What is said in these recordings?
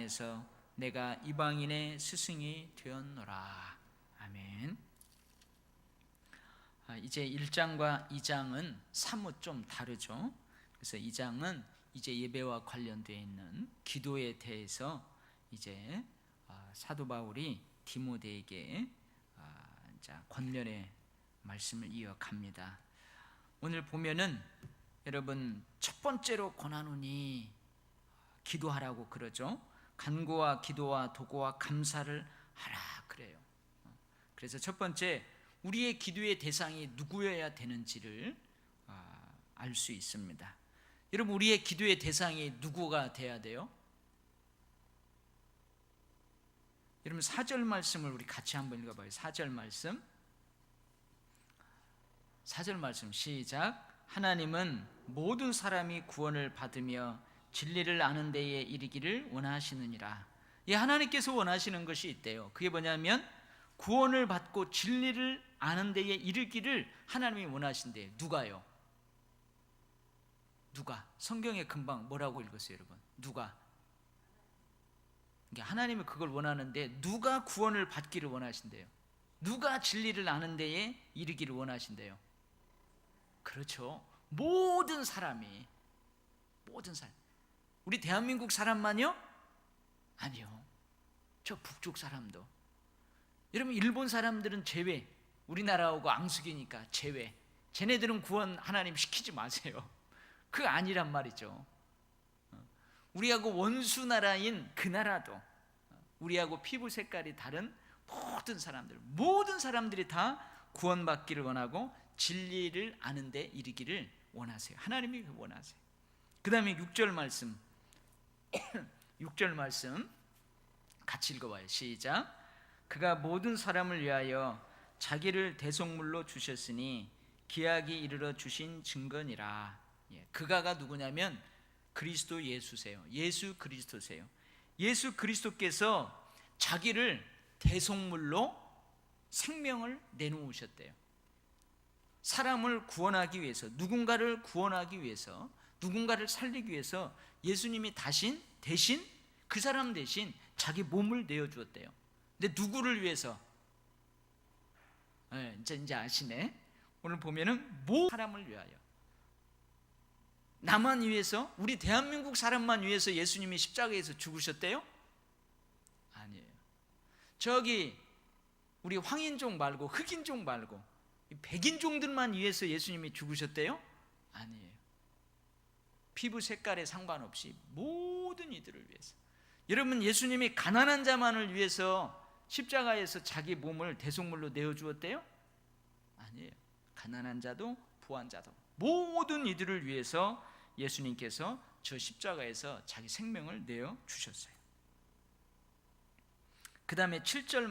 안에서 내가 이방인의 스승이 되었노라. 아멘. 이제 1장과 2장은 사뭇 좀 다르죠. 그래서 2장은 이제 예배와 관련되어 있는 기도에 대해서 이제 사도 바울이 디모데에게 권면의 말씀을 이어갑니다. 오늘 보면은 여러분 첫 번째로 권하노니 기도하라고 그러죠. 간구와 기도와 도구와 감사를 하라 그래요. 그래서 첫 번째 우리의 기도의 대상이 누구여야 되는지를 알 수 있습니다. 여러분 우리의 기도의 대상이 누구가 돼야 돼요? 여러분 4절 말씀을 우리 같이 한번 읽어봐요. 4절 말씀 시작. 하나님은 모든 사람이 구원을 받으며 진리를 아는 데에 이르기를 원하시느니라. 하나님께서 원하시는 것이 있대요. 그게 뭐냐면 구원을 받고 진리를 아는 데에 이르기를 하나님이 원하신대요. 누가요? 누가? 성경에 금방 뭐라고 읽었어요 여러분? 누가? 하나님이 그걸 원하는데 누가 구원을 받기를 원하신대요? 누가 진리를 아는 데에 이르기를 원하신대요? 그렇죠. 모든 사람이. 우리 대한민국 사람만요? 아니요. 저 북쪽 사람도. 여러분 일본 사람들은 제외. 우리나라하고 앙숙이니까 제외. 쟤네들은 구원 하나님 시키지 마세요. 그거 아니란 말이죠. 우리하고 원수 나라인 그 나라도, 우리하고 피부 색깔이 다른 모든 사람들이 다 구원받기를 원하고 진리를 아는 데 이르기를 원하세요. 하나님이 원하세요. 그 다음에 6절 말씀 6절 말씀 같이 읽어봐요. 시작. 그가 모든 사람을 위하여 자기를 대속물로 주셨으니 기약이 이르러 주신 증거니라. 그가가 누구냐면 그리스도 예수세요. 예수 그리스도세요. 예수 그리스도께서 자기를 대속물로 생명을 내놓으셨대요. 사람을 구원하기 위해서, 누군가를 구원하기 위해서, 누군가를 살리기 위해서 예수님이 대신 그 사람 대신 자기 몸을 내어주었대요. 근데 누구를 위해서? 이제 아시네. 오늘 보면은 모든 사람을 위하여. 나만 위해서, 우리 대한민국 사람만 위해서 예수님이 십자가에서 죽으셨대요? 아니에요. 저기 우리 황인종 말고 흑인종 말고 백인종들만 위해서 예수님이 죽으셨대요? 아니에요. 피부 색깔에 상관없이 모든 이들을 위해서. 여러분 예수님이 가난한 자만을 위해서 십자가에서 자기 몸을 대속물로 내어주었대요? 아니에요. 가난한 자도 부한 자도 모든 이들을 위해서 예수님께서 저 십자가에서 자기 생명을 내어주셨어요. 그 다음에 7절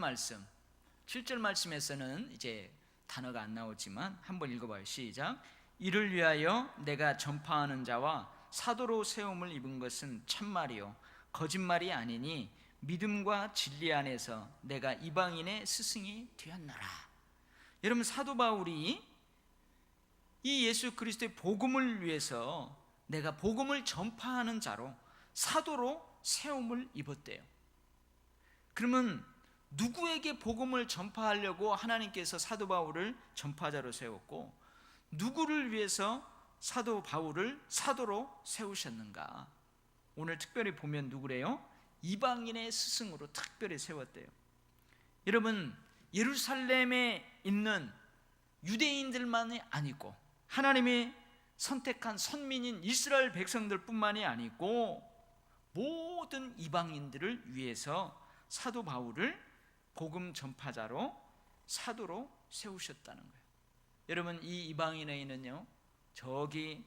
말씀에서는 이제 단어가 안 나오지만 한번 읽어봐요. 시작. 이를 위하여 내가 전파하는 자와 사도로 세움을 입은 것은 참말이요 거짓말이 아니니 믿음과 진리 안에서 내가 이방인의 스승이 되었노라. 여러분 사도 바울이 이 예수 그리스도의 복음을 위해서 내가 복음을 전파하는 자로 사도로 세움을 입었대요. 그러면 누구에게 복음을 전파하려고 하나님께서 사도 바울을 전파자로 세웠고 누구를 위해서 사도 바울을 사도로 세우셨는가? 오늘 특별히 보면 누구래요? 이방인의 스승으로 특별히 세웠대요. 여러분 예루살렘에 있는 유대인들만이 아니고 하나님이 선택한 선민인 이스라엘 백성들 뿐만이 아니고 모든 이방인들을 위해서 사도 바울을 복음 전파자로 사도로 세우셨다는 거예요. 여러분 이 이방인에는요 저기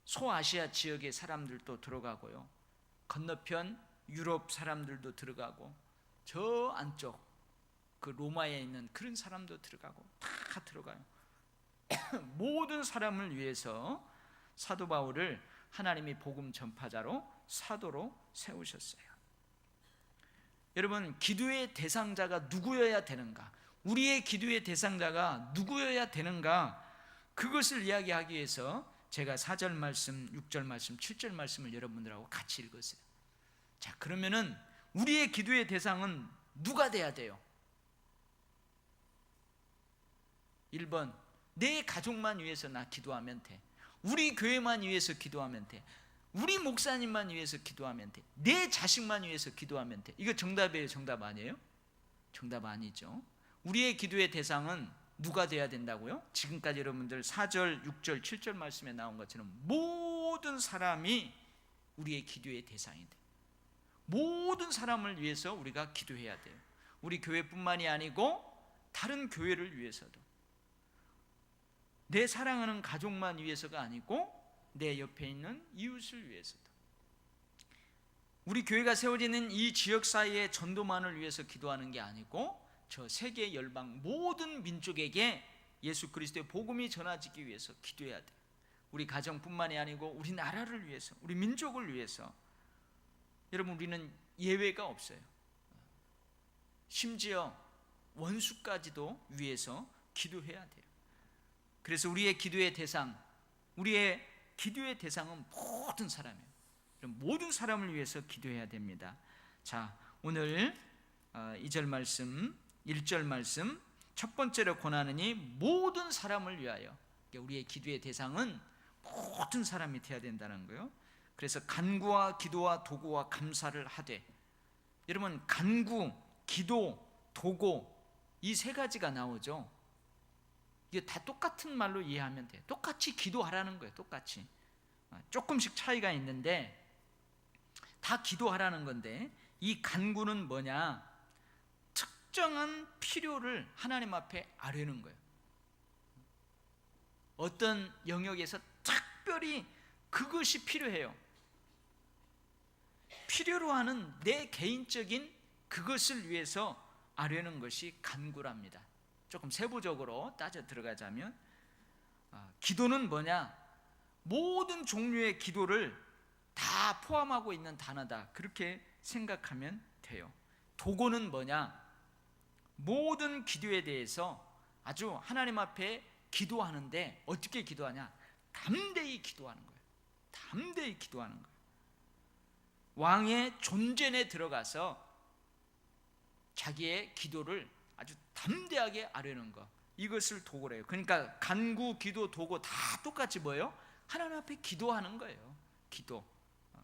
소아시아 지역의 사람들도 들어가고요 건너편 유럽 사람들도 들어가고 저 안쪽 그 로마에 있는 그런 사람도 들어가고 다 들어가요. 모든 사람을 위해서 사도 바울을 하나님이 복음 전파자로 사도로 세우셨어요. 여러분 기도의 대상자가 누구여야 되는가? 우리의 기도의 대상자가 누구여야 되는가? 그것을 이야기하기 위해서 제가 4절 말씀, 6절 말씀, 7절 말씀을 여러분들하고 같이 읽었어요. 자, 그러면은 우리의 기도의 대상은 누가 돼야 돼요? 1번, 내 가족만 위해서 나 기도하면 돼. 우리 교회만 위해서 기도하면 돼. 우리 목사님만 위해서 기도하면 돼. 내 자식만 위해서 기도하면 돼. 이거 정답이에요? 정답 아니에요? 정답 아니죠. 우리의 기도의 대상은 누가 돼야 된다고요? 지금까지 여러분들 4절, 6절, 7절 말씀에 나온 것처럼 모든 사람이 우리의 기도의 대상이 돼. 모든 사람을 위해서 우리가 기도해야 돼요. 우리 교회뿐만이 아니고 다른 교회를 위해서도, 내 사랑하는 가족만 위해서가 아니고 내 옆에 있는 이웃을 위해서도, 우리 교회가 세워지는 이 지역사회의 전도만을 위해서 기도하는 게 아니고 저 세계 열방 모든 민족에게 예수 그리스도의 복음이 전해지기 위해서 기도해야 돼요. 우리 가정뿐만이 아니고 우리 나라를 위해서, 우리 민족을 위해서. 여러분, 우리는 예외가 없어요. 심지어 원수까지도 위해서 기도해야 돼요. 그래서 우리의 기도의 대상은 모든 사람이에요. 모든 사람을 위해서 기도해야 됩니다. 자, 오늘 2절 말씀, 1절 말씀, 첫 번째로 권하느니 모든 사람을 위하여. 우리의 기도의 대상은 모든 사람이 되어야 된다는 거예요. 그래서 간구와 기도와 도구와 감사를 하되. 여러분, 간구, 기도, 도구, 이 세 가지가 나오죠. 이게 다 똑같은 말로 이해하면 돼요. 똑같이 기도하라는 거예요. 똑같이. 조금씩 차이가 있는데 다 기도하라는 건데, 이 간구는 뭐냐? 특정한 필요를 하나님 앞에 아뢰는 거예요. 어떤 영역에서 특별히 그것이 필요해요. 필요로 하는 내 개인적인 그것을 위해서 아뢰는 것이 간구랍니다. 조금 세부적으로 따져 들어가자면, 기도는 뭐냐? 모든 종류의 기도를 다 포함하고 있는 단어다, 그렇게 생각하면 돼요. 도구는 뭐냐? 모든 기도에 대해서 아주 하나님 앞에 기도하는데 어떻게 기도하냐? 담대히 기도하는 거예요. 담대히 기도하는 거예요. 왕의 존전에 들어가서 자기의 기도를 아주 담대하게 아뢰는 것, 이것을 도구라 해요. 그러니까 간구, 기도, 도구 다 똑같이 뭐예요? 하나님 앞에 기도하는 거예요.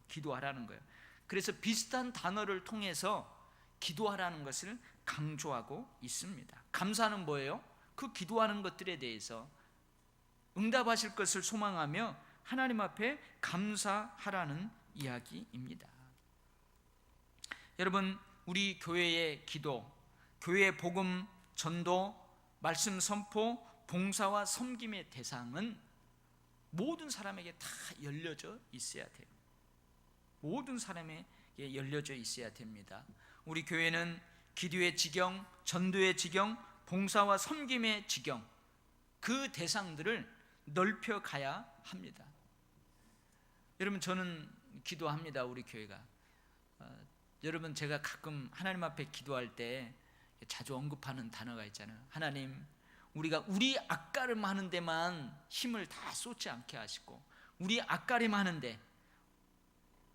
기도하라는 거예요. 그래서 비슷한 단어를 통해서 기도하라는 것을 강조하고 있습니다. 감사는 뭐예요? 그 기도하는 것들에 대해서 응답하실 것을 소망하며 하나님 앞에 감사하라는 이야기입니다. 여러분, 우리 교회의 기도, 교회의 복음 전도, 말씀 선포, 봉사와 섬김의 대상은 모든 사람에게 다 열려져 있어야 돼요. 모든 사람에게 열려져 있어야 됩니다. 우리 교회는 기도의 지경, 전도의 지경, 봉사와 섬김의 지경, 그 대상들을 넓혀가야 합니다. 여러분, 저는 기도합니다. 우리 교회가. 여러분, 제가 가끔 하나님 앞에 기도할 때 자주 언급하는 단어가 있잖아요. 하나님, 우리가 우리 앞가림 하는 데만 힘을 다 쏟지 않게 하시고, 우리 앞가림 하는데,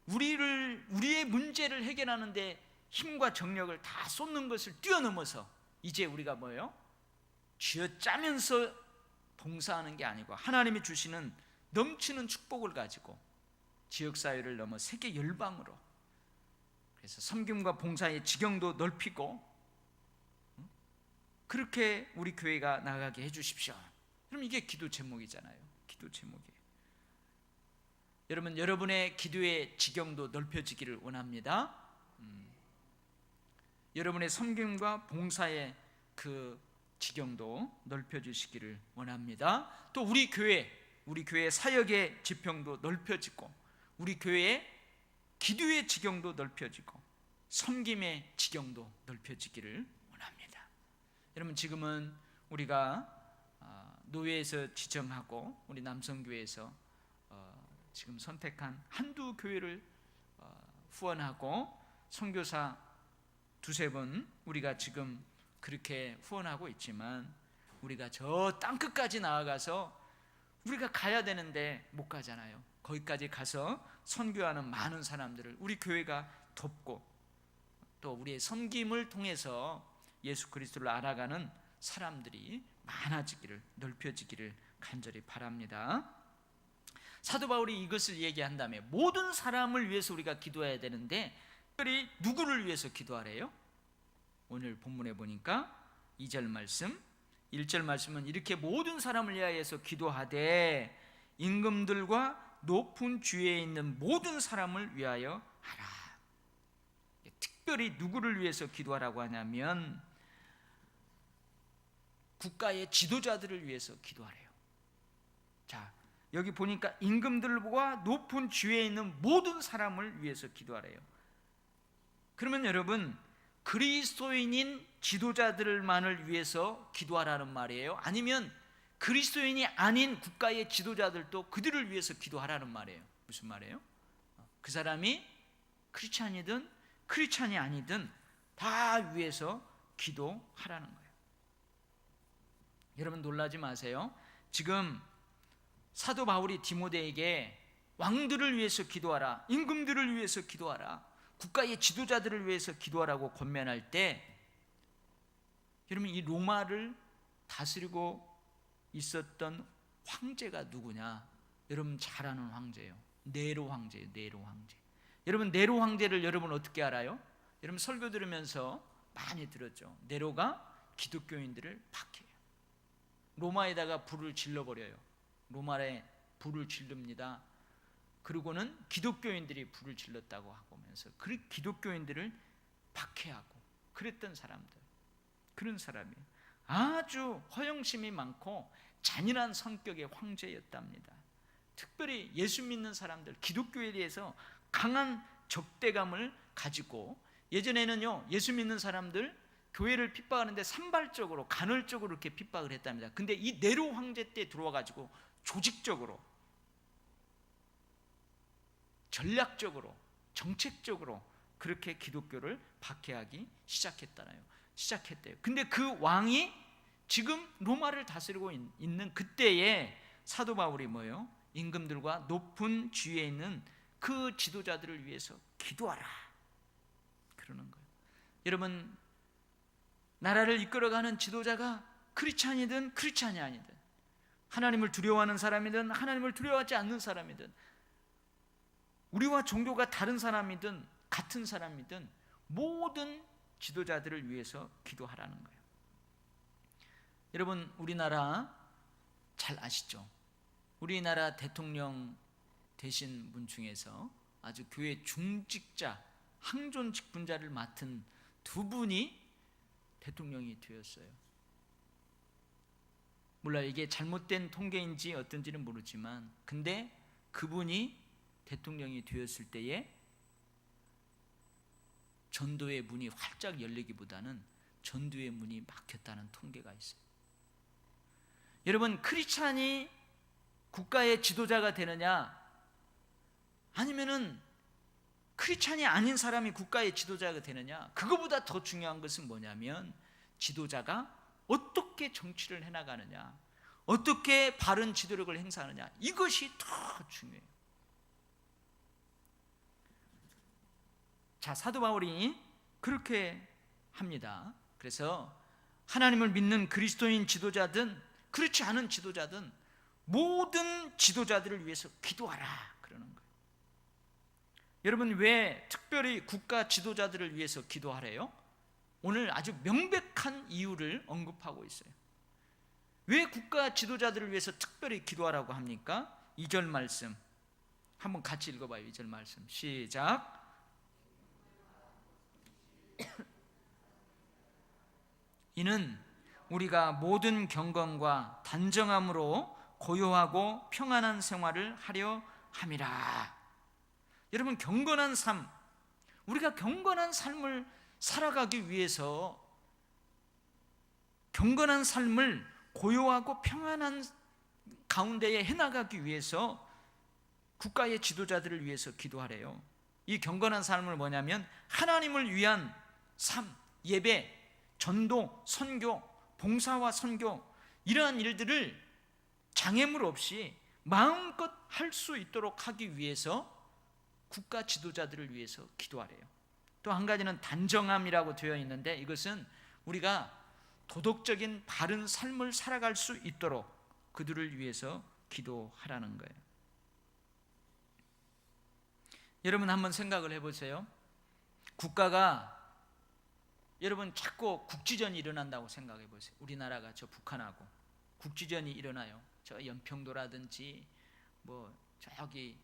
우리의 문제를 해결하는데 힘과 정력을 다 쏟는 것을 뛰어넘어서 이제 우리가 뭐예요? 쥐어짜면서 봉사하는 게 아니고 하나님이 주시는 넘치는 축복을 가지고 지역사회를 넘어 세계 열방으로, 그래서 섬김과 봉사의 지경도 넓히고, 그렇게 우리 교회가 나가게 해주십시오. 그럼 이게 기도 제목이잖아요. 기도 제목이에요. 여러분, 여러분의 기도의 지경도 넓혀지기를 원합니다. 여러분의 섬김과 봉사의 그 지경도 넓혀주시기를 원합니다. 또 우리 교회 사역의 지평도 넓혀지고, 우리 교회의 기도의 지경도 넓혀지고, 섬김의 지경도 넓혀지기를 원합니다. 여러분, 지금은 우리가 노회에서 지정하고 우리 남성교회에서 지금 선택한 한두 교회를 후원하고 선교사 두세 번 우리가 지금 그렇게 후원하고 있지만, 우리가 저 땅끝까지 나아가서 우리가 가야 되는데 못 가잖아요. 거기까지 가서 선교하는 많은 사람들을 우리 교회가 돕고 또 우리의 섬김을 통해서 예수 그리스도를 알아가는 사람들이 많아지기를, 넓혀지기를 간절히 바랍니다. 사도 바울이 이것을 얘기한 다음에 모든 사람을 위해서 우리가 기도해야 되는데 특별히 누구를 위해서 기도하래요? 오늘 본문에 보니까 2절 말씀, 1절 말씀은 이렇게 모든 사람을 위하여서 기도하되 임금들과 높은 주위에 있는 모든 사람을 위하여 하라. 특별히 누구를 위해서 기도하라고 하냐면 국가의 지도자들을 위해서 기도하래요. 자, 여기 보니까 임금들과 높은 주위에 있는 모든 사람을 위해서 기도하래요. 그러면 여러분, 그리스도인인 지도자들만을 위해서 기도하라는 말이에요? 아니면 그리스도인이 아닌 국가의 지도자들도 그들을 위해서 기도하라는 말이에요? 무슨 말이에요? 그 사람이 크리스찬이든 크리스찬이 아니든 다 위해서 기도하라는 거예요. 여러분 놀라지 마세요. 지금 사도 바울이 디모데에게 왕들을 위해서 기도하라, 임금들을 위해서 기도하라, 국가의 지도자들을 위해서 기도하라고 권면할 때 여러분 이 로마를 다스리고 있었던 황제가 누구냐? 여러분 잘 아는 황제예요. 네로 황제예요. 네로 황제. 여러분 네로 황제를 여러분 어떻게 알아요? 여러분 설교 들으면서 많이 들었죠. 네로가 기독교인들을 박해요. 로마에다가 불을 질러버려요. 로마에 불을 지릅니다. 그리고는 기독교인들이 불을 질렀다고 하면서 그 기독교인들을 박해하고 그랬던 사람들, 그런 사람이 아주 허영심이 많고 잔인한 성격의 황제였답니다. 특별히 예수 믿는 사람들, 기독교에 대해서 강한 적대감을 가지고 예전에는요 예수 믿는 사람들 교회를 핍박하는데 산발적으로 간헐적으로 이렇게 핍박을 했답니다. 근데 이 네로 황제 때 들어와 가지고 조직적으로, 전략적으로, 정책적으로 그렇게 기독교를 박해하기 시작했대요. 근데 그 왕이 지금 로마를 다스리고 있는 그때에 사도 바울이 뭐예요? 임금들과 높은 주위에 있는 그 지도자들을 위해서 기도하라 그러는 거예요. 여러분 나라를 이끌어가는 지도자가 크리스찬이든 크리스찬이 아니든, 하나님을 두려워하는 사람이든 하나님을 두려워하지 않는 사람이든, 우리와 종교가 다른 사람이든 같은 사람이든 모든 지도자들을 위해서 기도하라는 거예요. 여러분 우리나라 잘 아시죠? 우리나라 대통령 되신 분 중에서 아주 교회 중직자, 항존 직분자를 맡은 두 분이 대통령이 되었어요. 몰라요. 이게 잘못된 통계인지 어떤지는 모르지만 근데 그분이 대통령이 되었을 때에 전도의 문이 활짝 열리기보다는 전도의 문이 막혔다는 통계가 있어요. 여러분 크리스찬이 국가의 지도자가 되느냐 아니면은 크리스찬이 아닌 사람이 국가의 지도자가 되느냐, 그거보다 더 중요한 것은 뭐냐면 지도자가 어떻게 정치를 해나가느냐, 어떻게 바른 지도력을 행사하느냐, 이것이 더 중요해요. 자, 사도 바울이 그렇게 합니다. 그래서 하나님을 믿는 그리스도인 지도자든 그렇지 않은 지도자든 모든 지도자들을 위해서 기도하라 그러는 거예요. 여러분 왜 특별히 국가 지도자들을 위해서 기도하래요? 오늘 아주 명백한 이유를 언급하고 있어요. 왜 국가 지도자들을 위해서 특별히 기도하라고 합니까? 2절 말씀 한번 같이 읽어봐요. 2절 말씀 시작. 이는 우리가 모든 경건과 단정함으로 고요하고 평안한 생활을 하려 함이라. 여러분 경건한 삶, 우리가 경건한 삶을 살아가기 위해서 경건한 삶을 고요하고 평안한 가운데에 해나가기 위해서 국가의 지도자들을 위해서 기도하래요. 이 경건한 삶을 뭐냐면 하나님을 위한 삶, 예배, 전도, 선교, 봉사와 선교, 이러한 일들을 장애물 없이 마음껏 할 수 있도록 하기 위해서 국가 지도자들을 위해서 기도하래요. 또 한 가지는 단정함이라고 되어 있는데, 이것은 우리가 도덕적인 바른 삶을 살아갈 수 있도록 그들을 위해서 기도하라는 거예요. 여러분 한번 생각을 해보세요. 국가가, 여러분 자꾸 국지전이 일어난다고 생각해 보세요. 우리나라가 저 북한하고 국지전이 일어나요. 저 연평도라든지 뭐 저기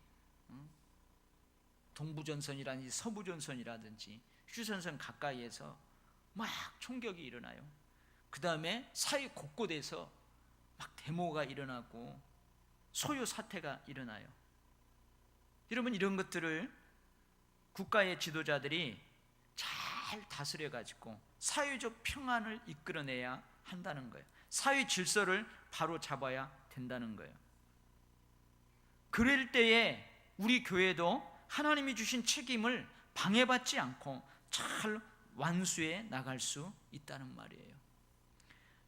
동부전선이라든지 서부전선이라든지 휴전선 가까이에서 막 총격이 일어나요. 그 다음에 사회 곳곳에서 막 데모가 일어나고 소요 사태가 일어나요. 여러분 이런 것들을 국가의 지도자들이 잘 다스려 가지고 사회적 평안을 이끌어내야 한다는 거예요. 사회 질서를 바로 잡아야 된다는 거예요. 그럴 때에 우리 교회도 하나님이 주신 책임을 방해받지 않고 잘 완수해 나갈 수 있다는 말이에요.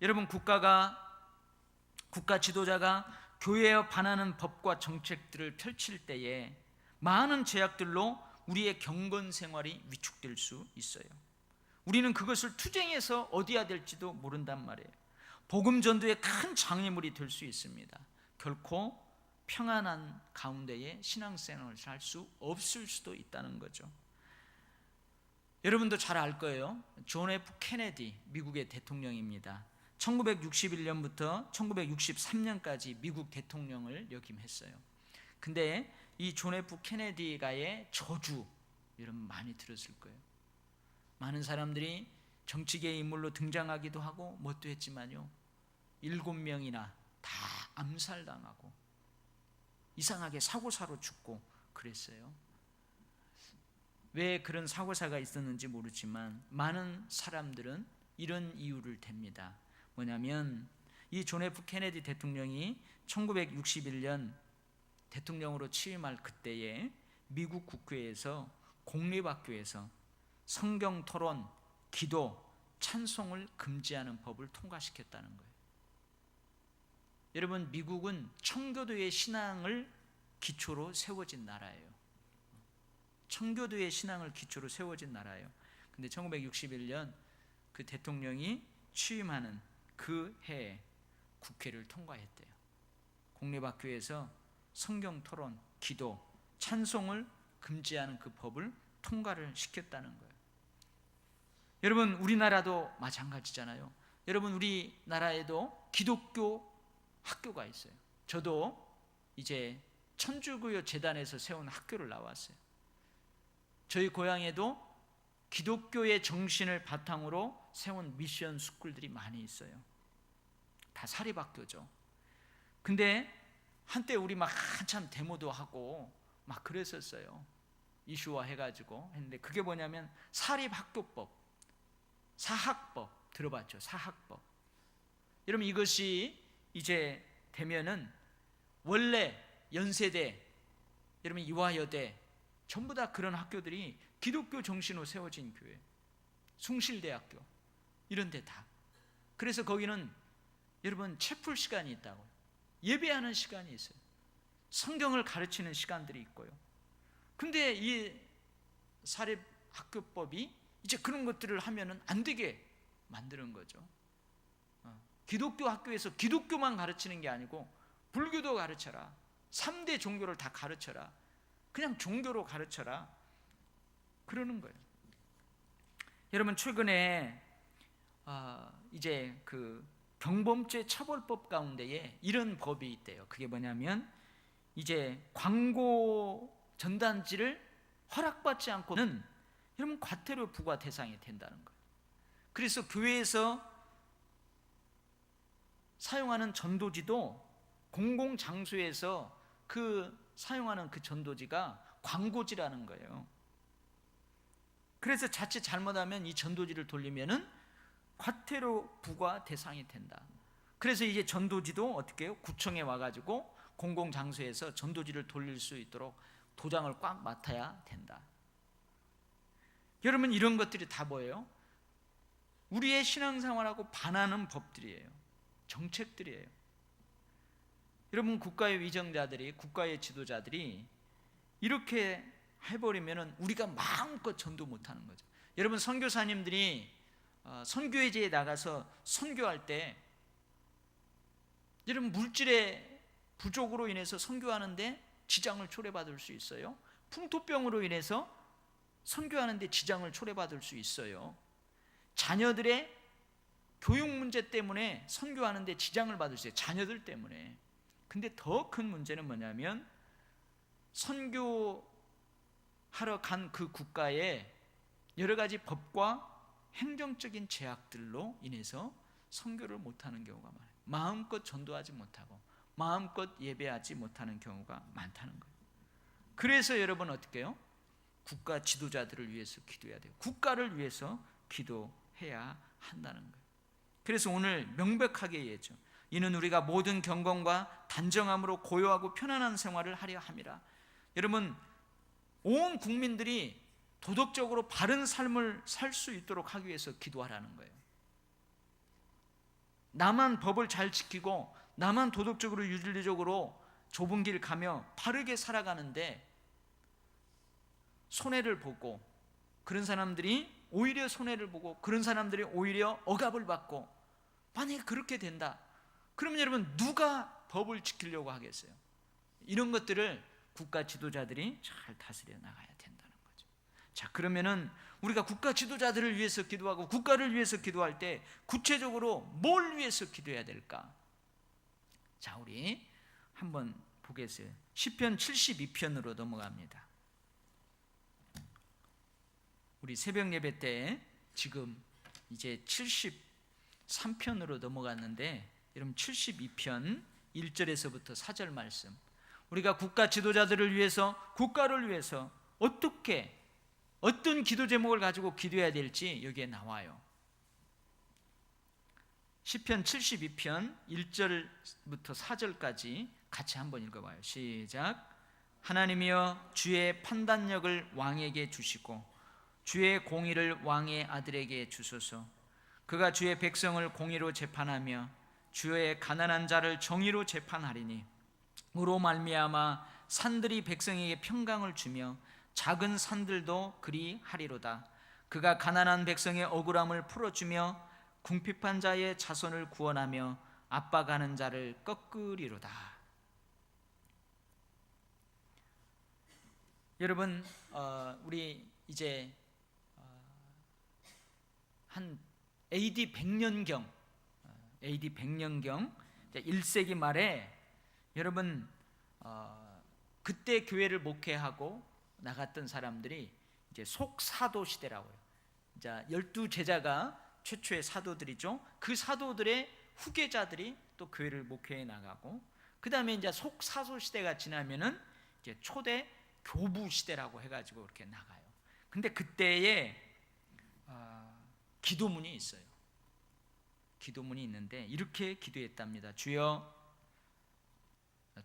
여러분 국가 지도자가 교회에 반하는 법과 정책들을 펼칠 때에 많은 제약들로 우리의 경건 생활이 위축될 수 있어요. 우리는 그것을 투쟁해서 얻어야 될지도 모른단 말이에요. 복음 전도의 큰 장애물이 될 수 있습니다. 결코 평안한 가운데에 신앙생활을 할 수 없을 수도 있다는 거죠. 여러분도 잘 알 거예요. 존 F 케네디 미국의 대통령입니다. 1961년부터 1963년까지 미국 대통령을 역임했어요. 근데 이 존 F 케네디가의 저주, 여러분 많이 들었을 거예요. 많은 사람들이 정치계의 인물로 등장하기도 하고 뭣도 했지만요, 7명이나 다 암살당하고 이상하게 사고사로 죽고 그랬어요. 왜 그런 사고사가 있었는지 모르지만 많은 사람들은 이런 이유를 댑니다. 뭐냐면 이 존 F 케네디 대통령이 1961년 대통령으로 취임할 그때에 미국 국회에서 공립학교에서 성경 토론, 기도, 찬송을 금지하는 법을 통과시켰다는 거예요. 여러분 미국은 청교도의 신앙을 기초로 세워진 나라예요. 청교도의 신앙을 기초로 세워진 나라예요. 근데 1961년 그 대통령이 취임하는 그 해에 국회를 통과했대요. 공립학교에서 성경 토론, 기도, 찬송을 금지하는 그 법을 통과를 시켰다는 거예요. 여러분 우리나라도 마찬가지잖아요. 여러분 우리나라에도 기독교 학교가 있어요. 저도 이제 천주교 재단에서 세운 학교를 나왔어요. 저희 고향에도 기독교의 정신을 바탕으로 세운 미션 스쿨들이 많이 있어요. 다 사립학교죠. 근데 한때 우리 막 한참 데모도 하고 막 그랬었어요. 이슈화 해가지고 했는데 그게 뭐냐면 사립학교법, 사학법 들어봤죠? 사학법. 여러분 이것이 이제 되면은 원래 연세대, 여러분 이화여대 전부 다 그런 학교들이 기독교 정신으로 세워진 교회, 숭실대학교 이런 데 다. 그래서 거기는 여러분 채플 시간이 있다고요. 예배하는 시간이 있어요. 성경을 가르치는 시간들이 있고요. 근데 이 사립학교법이 이제 그런 것들을 하면은 안 되게 만드는 거죠. 기독교 학교에서 기독교만 가르치는 게 아니고 불교도 가르쳐라, 3대 종교를 다 가르쳐라, 그냥 종교로 가르쳐라 그러는 거예요. 여러분 최근에 이제 그 병범죄 처벌법 가운데에 이런 법이 있대요. 그게 뭐냐면 이제 광고 전단지를 허락받지 않고는 여러분 과태료 부과 대상이 된다는 거예요. 그래서 교회에서 사용하는 전도지도 공공장소에서 그 사용하는 그 전도지가 광고지라는 거예요. 그래서 자칫 잘못하면 이 전도지를 돌리면은 과태료 부과 대상이 된다. 그래서 이제 전도지도 어떻게 해요? 구청에 와가지고 공공장소에서 전도지를 돌릴 수 있도록 도장을 꽉 맡아야 된다. 여러분 이런 것들이 다 뭐예요? 우리의 신앙생활하고 반하는 법들이에요. 정책들이에요. 여러분 국가의 위정자들이, 국가의 지도자들이 이렇게 해버리면 우리가 마음껏 전도 못하는 거죠. 여러분, 선교사님들이 선교회지에 나가서 선교할 때 여러분, 물질의 부족으로 인해서 선교하는데 지장을 초래받을 수 있어요. 풍토병으로 인해서 선교하는데 지장을 초래받을 수 있어요. 자녀들의 교육 문제 때문에 선교하는데 지장을 받을 수 있어요. 자녀들 때문에. 근데 더 큰 문제는 뭐냐면, 선교하러 간 그 국가에 여러 가지 법과 행정적인 제약들로 인해서 선교를 못하는 경우가 많아요. 마음껏 전도하지 못하고 마음껏 예배하지 못하는 경우가 많다는 거예요. 그래서 여러분, 어떻게 해요? 국가 지도자들을 위해서 기도해야 돼요. 국가를 위해서 기도해야 한다는 거예요. 그래서 오늘 명백하게 얘기했죠. 이는 우리가 모든 경건과 단정함으로 고요하고 편안한 생활을 하려 함이라. 여러분, 온 국민들이 도덕적으로 바른 삶을 살 수 있도록 하기 위해서 기도하라는 거예요. 나만 법을 잘 지키고 나만 도덕적으로 윤리적으로 좁은 길 가며 바르게 살아가는데 손해를 보고, 그런 사람들이 오히려 손해를 보고, 그런 사람들이 오히려 억압을 받고, 만약에 그렇게 된다, 그러면 여러분, 누가 법을 지키려고 하겠어요? 이런 것들을 국가 지도자들이 잘 다스려 나가야 된다는 거죠. 자, 그러면은 우리가 국가 지도자들을 위해서 기도하고 국가를 위해서 기도할 때 구체적으로 뭘 위해서 기도해야 될까? 자, 우리 한번 보겠어요. 시편 72편으로 넘어갑니다. 우리 새벽 예배 때 지금 이제 73편으로 넘어갔는데, 여러분 72편 1절에서부터 4절 말씀, 우리가 국가 지도자들을 위해서, 국가를 위해서 어떤 기도 제목을 가지고 기도해야 될지 여기에 나와요. 시편 72편 1절부터 4절까지 같이 한번 읽어봐요. 시작. 하나님이여, 주의 판단력을 왕에게 주시고 주의 공의를 왕의 아들에게 주소서. 그가 주의 백성을 공의로 재판하며 주의 가난한 자를 정의로 재판하리니, 으로 말미암아 산들이 백성에게 평강을 주며 작은 산들도 그리 하리로다. 그가 가난한 백성의 억울함을 풀어주며 궁핍한 자의 자손을 구원하며 압박하는 자를 꺾으리로다. 여러분, 우리 이제 한 AD 100년경 1세기 말에 여러분, 그때 교회를 목회하고 나갔던 사람들이 이제 속사도 시대라고요. 자, 12제자가 최초의 사도들이죠. 그 사도들의 후계자들이 또 교회를 목회해 나가고, 그 다음에 이제 속사도 시대가 지나면은 이제 초대 교부 시대라고 해가지고 이렇게 나가요. 근데 그때에 기도문이 있어요. 기도문이 있는데 이렇게 기도했답니다. 주여,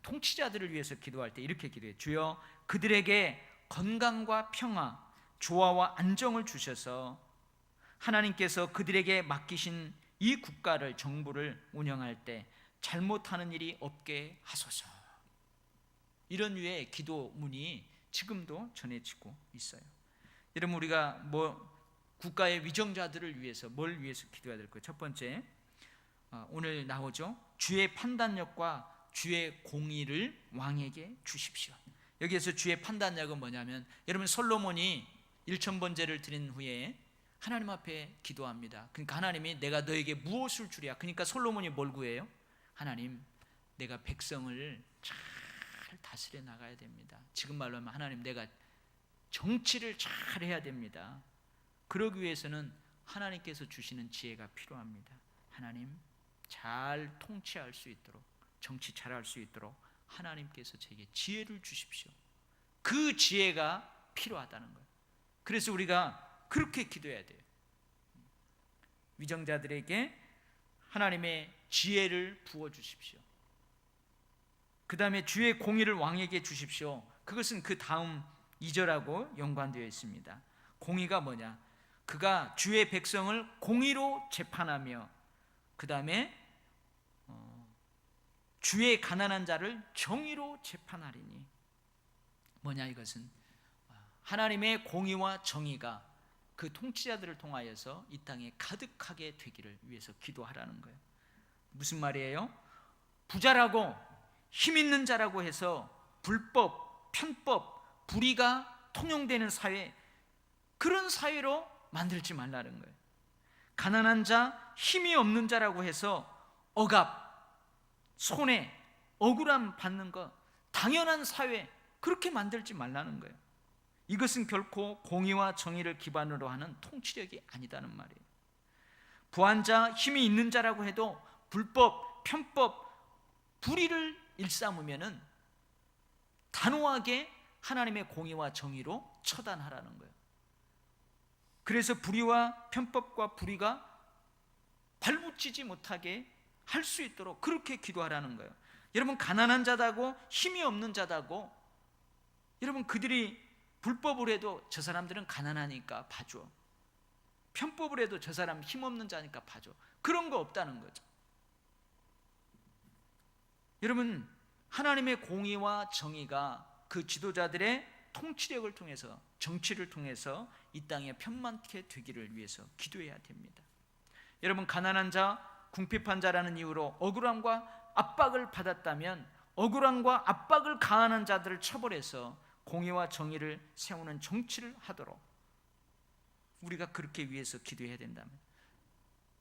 통치자들을 위해서 기도할 때 이렇게 기도해요. 주여, 그들에게 건강과 평화, 조화와 안정을 주셔서 하나님께서 그들에게 맡기신 이 국가를, 정부를 운영할 때 잘못하는 일이 없게 하소서. 이런 류의 기도문이 지금도 전해지고 있어요. 여러분, 우리가 국가의 위정자들을 위해서 뭘 위해서 기도해야 될까요? 첫 번째, 오늘 나오죠. 주의 판단력과 주의 공의를 왕에게 주십시오. 여기에서 주의 판단력은 뭐냐면, 여러분, 솔로몬이 1000번제를 드린 후에 하나님 앞에 기도합니다. 그러니까 하나님이 내가 너에게 무엇을 주랴. 그러니까 솔로몬이 뭘 구해요? 하나님, 내가 백성을 잘 다스려 나가야 됩니다. 지금 말로 하면 하나님, 내가 정치를 잘 해야 됩니다. 그러기 위해서는 하나님께서 주시는 지혜가 필요합니다. 하나님, 잘 통치할 수 있도록, 정치 잘할 수 있도록 하나님께서 제게 지혜를 주십시오. 그 지혜가 필요하다는 거예요. 그래서 우리가 그렇게 기도해야 돼요. 위정자들에게 하나님의 지혜를 부어주십시오. 그 다음에 주의 공의를 왕에게 주십시오. 그것은 그 다음 2절하고 연관되어 있습니다. 공의가 뭐냐? 그가 주의 백성을 공의로 재판하며, 그 다음에 주의 가난한 자를 정의로 재판하리니. 뭐냐 이것은? 하나님의 공의와 정의가 그 통치자들을 통하여서 이 땅에 가득하게 되기를 위해서 기도하라는 거예요. 무슨 말이에요? 부자라고 힘 있는 자라고 해서 불법, 편법, 불의가 통용되는 사회, 그런 사회로 만들지 말라는 거예요. 가난한 자, 힘이 없는 자라고 해서 억압, 손해, 억울함 받는 것, 당연한 사회, 그렇게 만들지 말라는 거예요. 이것은 결코 공의와 정의를 기반으로 하는 통치력이 아니다는 말이에요. 부한 자, 힘이 있는 자라고 해도 불법, 편법, 불의를 일삼으면은 단호하게 하나님의 공의와 정의로 처단하라는 거예요. 그래서 불의와 편법과 불의가 발붙이지 못하게 할 수 있도록 그렇게 기도하라는 거예요. 여러분, 가난한 자다고 힘이 없는 자다고, 여러분, 그들이 불법을 해도 저 사람들은 가난하니까 봐줘, 편법을 해도 저 사람 힘없는 자니까 봐줘, 그런 거 없다는 거죠. 여러분, 하나님의 공의와 정의가 그 지도자들의 통치력을 통해서, 정치를 통해서 이 땅에 편만케 되기를 위해서 기도해야 됩니다. 여러분, 가난한 자, 궁핍한 자라는 이유로 억울함과 압박을 받았다면 억울함과 압박을 가하는 자들을 처벌해서 공의와 정의를 세우는 정치를 하도록 우리가 그렇게 위해서 기도해야 된다면,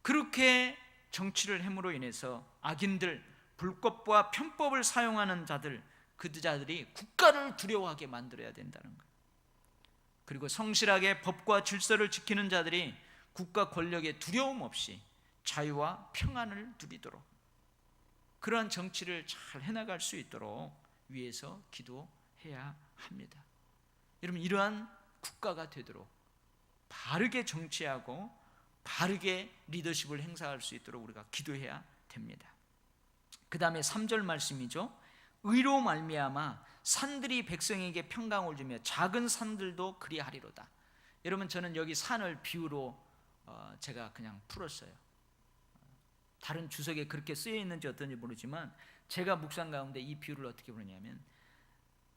그렇게 정치를 함으로 인해서 악인들, 불법과 편법을 사용하는 자들, 그 자들이 국가를 두려워하게 만들어야 된다는 거예요. 그리고 성실하게 법과 질서를 지키는 자들이 국가 권력에 두려움 없이 자유와 평안을 누리도록, 그러한 정치를 잘 해나갈 수 있도록 위해서 기도해야 합니다. 여러분, 이러한 국가가 되도록 바르게 정치하고 바르게 리더십을 행사할 수 있도록 우리가 기도해야 됩니다. 그 다음에 3절 말씀이죠. 의로 말미암아 산들이 백성에게 평강을 주며 작은 산들도 그리하리로다. 여러분, 저는 여기 산을 비유로 제가 그냥 풀었어요. 다른 주석에 그렇게 쓰여 있는지 어떤지 모르지만 제가 묵상 가운데 이 비유를 어떻게 보느냐면,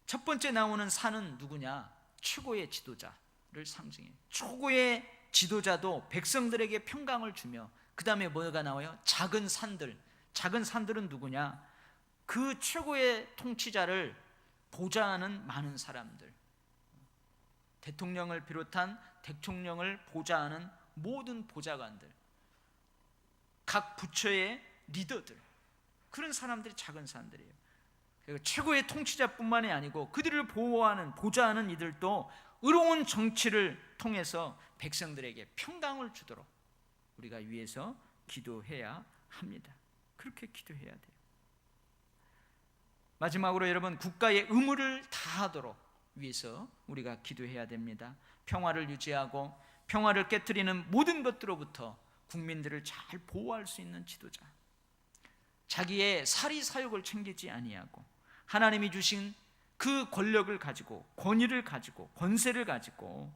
첫 번째 나오는 산은 누구냐? 최고의 지도자를 상징해요. 최고의 지도자도 백성들에게 평강을 주며, 그 다음에 뭐가 나와요? 작은 산들. 작은 산들은 누구냐? 그 최고의 통치자를 보좌하는 많은 사람들, 대통령을 비롯한 대통령을 보좌하는 모든 보좌관들, 각 부처의 리더들, 그런 사람들이 작은 산들이에요. 그리고 최고의 통치자뿐만이 아니고 그들을 보호하는, 보좌하는 이들도 의로운 정치를 통해서 백성들에게 평강을 주도록 우리가 위해서 기도해야 합니다. 그렇게 기도해야 돼요. 마지막으로 여러분, 국가의 의무를 다하도록 위해서 우리가 기도해야 됩니다. 평화를 유지하고 평화를 깨트리는 모든 것들로부터 국민들을 잘 보호할 수 있는 지도자, 자기의 사리사욕을 챙기지 아니하고 하나님이 주신 그 권력을 가지고, 권위를 가지고, 권세를 가지고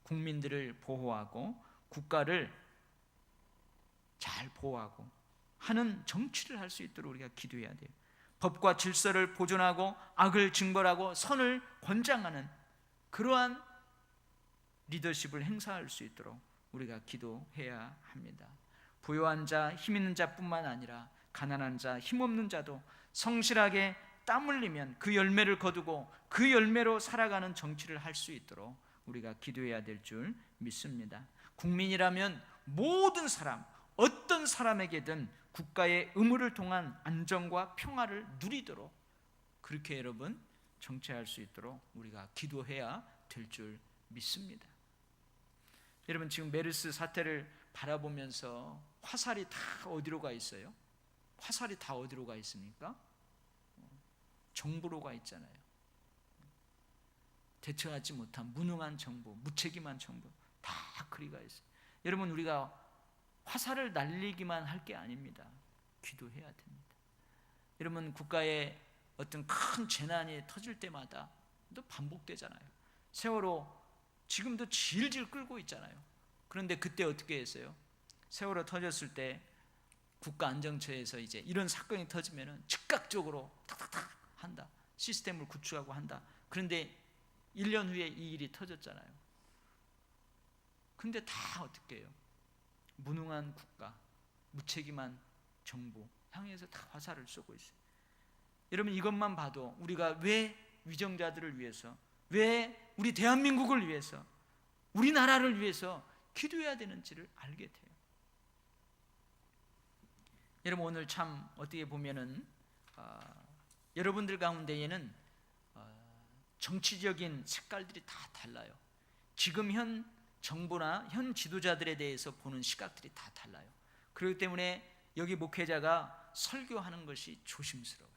국민들을 보호하고 국가를 잘 보호하고 하는 정치를 할 수 있도록 우리가 기도해야 돼요. 법과 질서를 보존하고 악을 징벌하고 선을 권장하는 그러한 리더십을 행사할 수 있도록 우리가 기도해야 합니다. 부유한 자, 힘 있는 자뿐만 아니라 가난한 자, 힘없는 자도 성실하게 땀 흘리면 그 열매를 거두고 그 열매로 살아가는 정치를 할 수 있도록 우리가 기도해야 될 줄 믿습니다. 국민이라면 모든 사람, 어떤 사람에게든 국가의 의무를 통한 안정과 평화를 누리도록, 그렇게 여러분 정치할 수 있도록 우리가 기도해야 될 줄 믿습니다. 여러분, 지금 메르스 사태를 바라보면서 화살이 다 어디로 가 있어요? 화살이 다 어디로 가 있습니까? 정부로 가 있잖아요. 대처하지 못한 무능한 정부, 무책임한 정부, 다 그리 가 있어요. 여러분, 우리가 화살을 날리기만 할 게 아닙니다. 기도해야 됩니다. 여러분, 국가에 어떤 큰 재난이 터질 때마다 또 반복되잖아요. 세월호 지금도 질질 끌고 있잖아요. 그런데 그때 어떻게 했어요? 세월호 터졌을 때 국가안전처에서 이제 이런 사건이 터지면은 즉각적으로 탁탁탁 한다. 시스템을 구축하고 한다. 그런데 1년 후에 이 일이 터졌잖아요. 근데 다 어떻게 해요? 무능한 국가, 무책임한 정부 향해서 다 화살을 쏘고 있어요. 여러분, 이것만 봐도 우리가 왜 위정자들을 위해서, 왜 우리 대한민국을 위해서, 우리나라를 위해서 기도해야 되는지를 알게 돼요. 여러분, 오늘 참 어떻게 보면은 여러분들 가운데에는 정치적인 색깔들이 다 달라요. 지금 현 정부나 현 지도자들에 대해서 보는 시각들이 다 달라요. 그렇기 때문에 여기 목회자가 설교하는 것이 조심스러워요.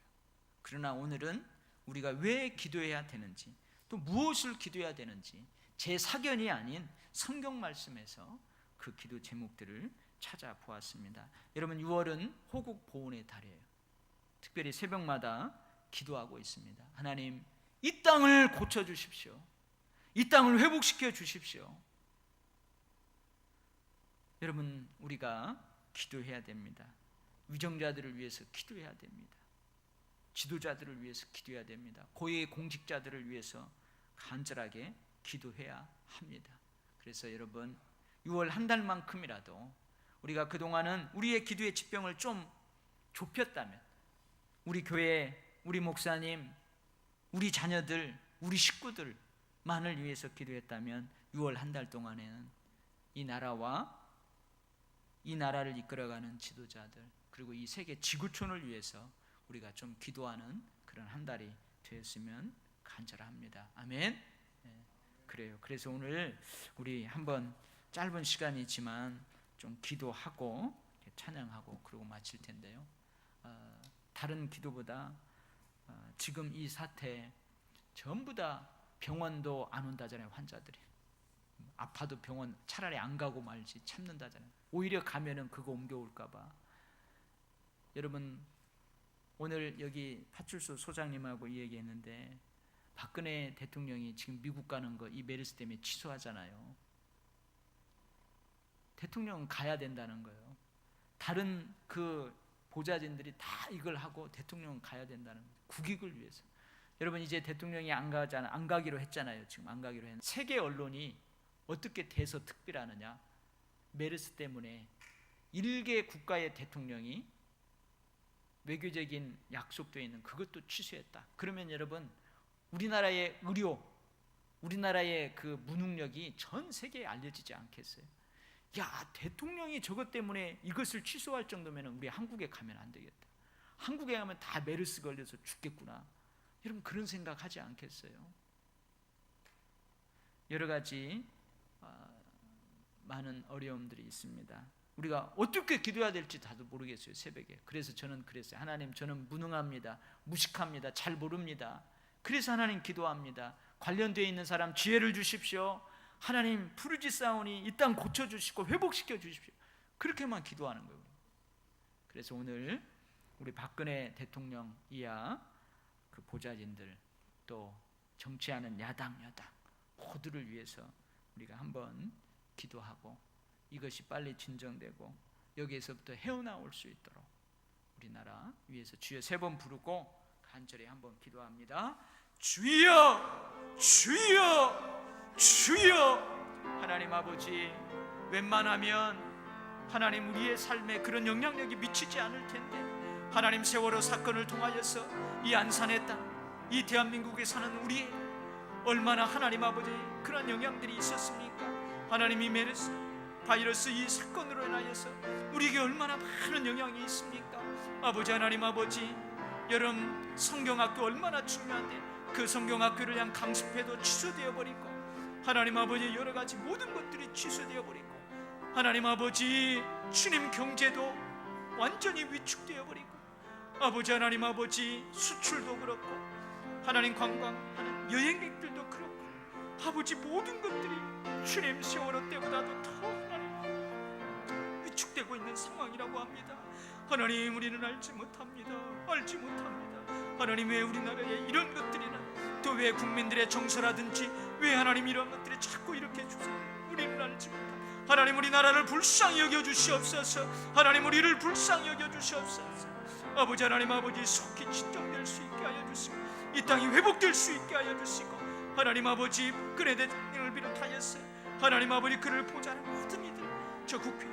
그러나 오늘은 우리가 왜 기도해야 되는지, 또 무엇을 기도해야 되는지 제 사견이 아닌 성경 말씀에서 그 기도 제목들을 찾아보았습니다. 여러분, 6월은 호국 보훈의 달이에요. 특별히 새벽마다 기도하고 있습니다. 하나님, 이 땅을 고쳐주십시오. 이 땅을 회복시켜 주십시오. 여러분, 우리가 기도해야 됩니다. 위정자들을 위해서 기도해야 됩니다. 지도자들을 위해서 기도해야 됩니다. 고위 공직자들을 위해서 간절하게 기도해야 합니다. 그래서 여러분, 6월 한 달만큼이라도 우리가 그동안은 우리의 기도의 지평을 좀 좁혔다면, 우리 교회, 우리 목사님, 우리 자녀들, 우리 식구들만을 위해서 기도했다면 6월 한 달 동안에는 이 나라와 이 나라를 이끌어가는 지도자들, 그리고 이 세계 지구촌을 위해서 우리가 좀 기도하는 그런 한 달이 되었으면 간절합니다. 아멘. 네, 그래요. 그래서 오늘 우리 한번 짧은 시간이지만 좀 기도하고 찬양하고 그러고 마칠 텐데요. 다른 기도보다 지금 이 사태 전부 다 병원도 안 온다잖아요. 환자들이 아파도 병원 차라리 안 가고 말지 참는다잖아요. 오히려 가면은 그거 옮겨올까 봐. 여러분, 오늘 여기 파출소 소장님하고 이 얘기했는데, 박근혜 대통령이 지금 미국 가는 거 이 메르스 때문에 취소하잖아요. 대통령은 가야 된다는 거예요. 다른 그 보좌진들이 다 이걸 하고 대통령은 가야 된다는 거예요. 국익을 위해서. 여러분, 이제 대통령이 안 가기로 했잖아요. 지금 안 가기로 했는데, 세계 언론이 어떻게 대서특필하느냐. 메르스 때문에 1개 국가의 대통령이 외교적인 약속되어 있는 그것도 취소했다. 그러면 여러분, 우리나라의 의료, 우리나라의 그 무능력이 전 세계에 알려지지 않겠어요? 야, 대통령이 저것 때문에 이것을 취소할 정도면 우리 한국에 가면 안 되겠다. 한국에 가면 다 메르스 걸려서 죽겠구나. 여러분, 그런 생각 하지 않겠어요? 여러 가지 많은 어려움들이 있습니다. 우리가 어떻게 기도해야 될지 다도 모르겠어요. 새벽에. 그래서 저는 그랬어요. 하나님, 저는 무능합니다. 무식합니다. 잘 모릅니다. 그래서 하나님 기도합니다. 관련되어 있는 사람 지혜를 주십시오. 하나님, 부르짖사오니 이 땅 고쳐주시고 회복시켜 주십시오. 그렇게만 기도하는 거예요. 그래서 오늘 우리 박근혜 대통령 이하 그 보좌진들, 또 정치하는 야당 모두를 위해서 우리가 한번 기도하고 이것이 빨리 진정되고 여기에서부터 헤어나올 수 있도록 우리나라 위해서 주여 3번 부르고 간절히 한번 기도합니다. 주여, 주여, 주여. 하나님 아버지, 웬만하면 하나님 우리의 삶에 그런 영향력이 미치지 않을 텐데, 하나님 세월호 사건을 통하여서 이 안산의 땅, 이 대한민국에 사는 우리 얼마나 하나님 아버지 그런 영향들이 있었습니까? 하나님, 이 메르스 바이러스 이 사건으로 인하여서 우리에게 얼마나 많은 영향이 있습니까? 아버지, 하나님 아버지, 여러분 성경학교 얼마나 중요한데 그 성경학교를 그냥 강습해도 취소되어 버리고, 하나님 아버지 여러 가지 모든 것들이 취소되어 버리고, 하나님 아버지 주님 경제도 완전히 위축되어 버리고, 아버지 하나님 아버지 수출도 그렇고, 하나님 관광하는 여행객들도 그렇고, 아버지 모든 것들이 주님 세월호 때보다도 더 하나님 위축되고 있는 상황이라고 합니다. 하나님, 우리는 알지 못합니다. 하나님, 왜 우리나라에 이런 것들이나, 또 왜 국민들의 정서라든지 왜 하나님 이런 것들이 자꾸 이렇게 주세요. 우리는 알지 못합니다. 하나님, 우리나라를 불쌍히 여겨주시옵소서. 하나님, 우리를 불쌍히 여겨주시옵소서. 아버지 하나님 아버지, 속히 진정될 수 있게 하여 주시고 이 땅이 회복될 수 있게 하여 주시고, 하나님 아버지 박근혜 대통령을 비롯하여서 하나님 아버지, 그를 보좌하는 모든 이들, 저 국회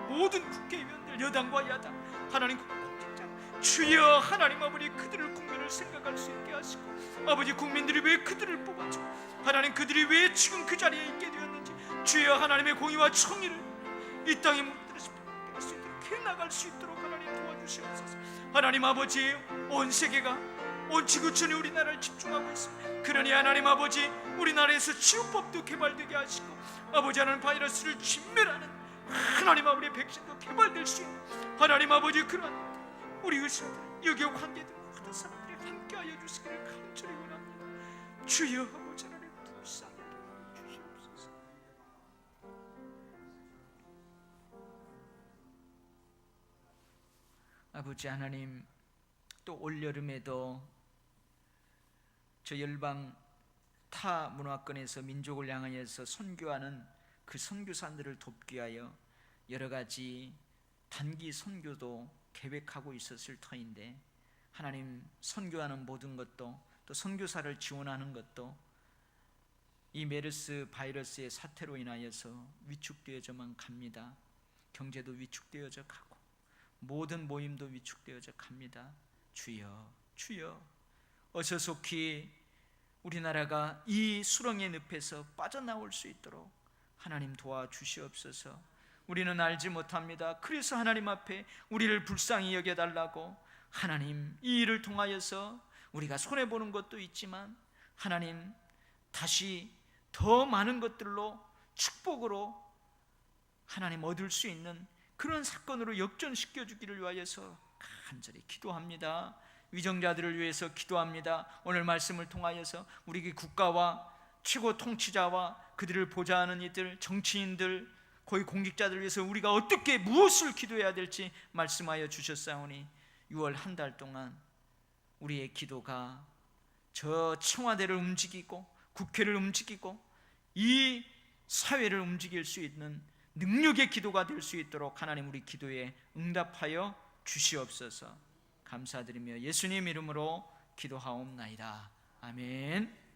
모든 국회의원들, 여당과 야당, 하나님 공직자, 주여 하나님 아버지, 그들을 국민을 생각할 수 있게 하시고, 아버지, 국민들이 왜 그들을 뽑아줘, 하나님 그들이 왜 지금 그 자리에 있게 되었는지, 주여 하나님의 공의와 정의를 이 땅에 무너뜨릴 수 있도록 해나갈 수 있도록 하나님 도와주시옵소서. 하나님 아버지, 온 세계가, 온 지구촌이 우리나라를 집중하고 있습니다. 그러니 하나님 아버지, 우리나라에서 치료법도 개발되게 하시고, 아버지 하나님 바이러스를 진멸하는 하나님 아버지 백신도 개발될 수 있는, 하나님 아버지, 그런 우리 의사들, 여기에 관계된 모든 사람들이 함께하여 주시기를 간절히 원합니다. 주여 아버지 하나님, 불쌍히 주시옵소서. 아버지 하나님, 또 올여름에도 저 열방 타 문화권에서 민족을 향하여서 선교하는 그 선교사들을 돕기 위하여 여러 가지 단기 선교도 계획하고 있었을 터인데, 하나님, 선교하는 모든 것도, 또 선교사를 지원하는 것도 이 메르스 바이러스의 사태로 인하여서 위축되어져만 갑니다. 경제도 위축되어져 가고 모든 모임도 위축되어져 갑니다. 주여, 주여, 어서 속히 우리나라가 이 수렁의 늪에서 빠져나올 수 있도록 하나님 도와주시옵소서. 우리는 알지 못합니다. 그래서 하나님 앞에 우리를 불쌍히 여겨달라고, 하나님, 이 일을 통하여서 우리가 손해보는 것도 있지만 하나님, 다시 더 많은 것들로, 축복으로 하나님 얻을 수 있는 그런 사건으로 역전시켜 주기를 위하여서 간절히 기도합니다. 위정자들을 위해서 기도합니다. 오늘 말씀을 통하여서 우리 국가와 최고 통치자와 그들을 보좌하는 이들, 정치인들, 고위 공직자들을 위해서 우리가 어떻게 무엇을 기도해야 될지 말씀하여 주셨사오니, 6월 한 달 동안 우리의 기도가 저 청와대를 움직이고 국회를 움직이고 이 사회를 움직일 수 있는 능력의 기도가 될 수 있도록 하나님, 우리 기도에 응답하여 주시옵소서. 감사드리며 예수님 이름으로 기도하옵나이다. 아멘.